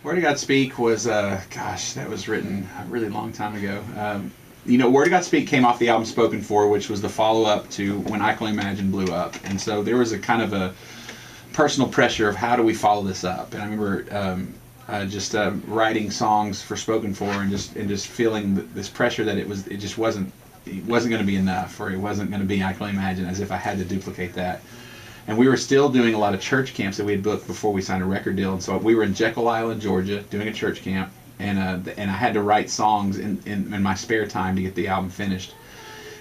Word of God Speak was, gosh, that was written a really long time ago. Word of God Speak came off the album Spoken For, which was the follow-up to When I Can Imagine blew up. And so there was a kind of a personal pressure of how do we follow this up. And I remember just writing songs for Spoken For, and just feeling this pressure that it just wasn't going to be enough, or it wasn't going to be I Can Imagine, as if I had to duplicate that. And we were still doing a lot of church camps that we had booked before we signed a record deal. And so we were in Jekyll Island, Georgia, doing a church camp, and I had to write songs in my spare time to get the album finished.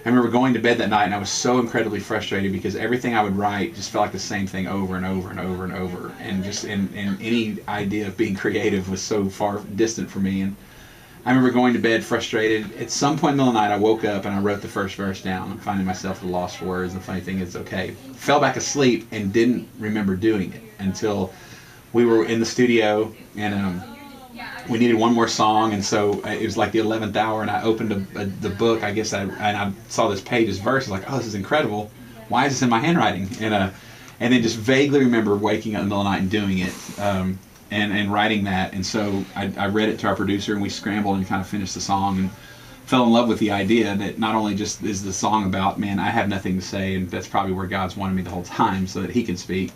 I remember going to bed that night, and I was so incredibly frustrated because everything I would write just felt like the same thing over and over and over and over. And just and any idea of being creative was so far distant from me. And I remember going to bed frustrated. At some point in the middle of the night, I woke up and I wrote the first verse down. I'm finding myself at a loss for words. The funny thing is, okay, fell back asleep and didn't remember doing it until we were in the studio, and we needed one more song. And so it was like the 11th hour, and I opened the book, I guess, and I saw this page, this verse. I was like, oh, this is incredible. Why is this in my handwriting? And then just vaguely remember waking up in the middle of the night and doing it. And writing that. And so I read it to our producer, and we scrambled and kind of finished the song, and fell in love with the idea that not only just is the song about, man, I have nothing to say, and that's probably where God's wanted me the whole time, so that he can speak,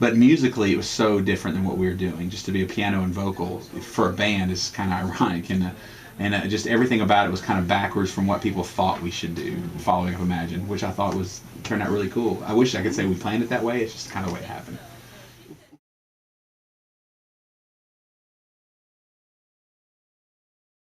but musically it was so different than what we were doing. Just to be a piano and vocal for a band is kind of ironic, and just everything about it was kind of backwards from what people thought we should do, following of Imagine, which I thought turned out really cool. I wish I could say we planned it that way. It's just kind of the way it happened.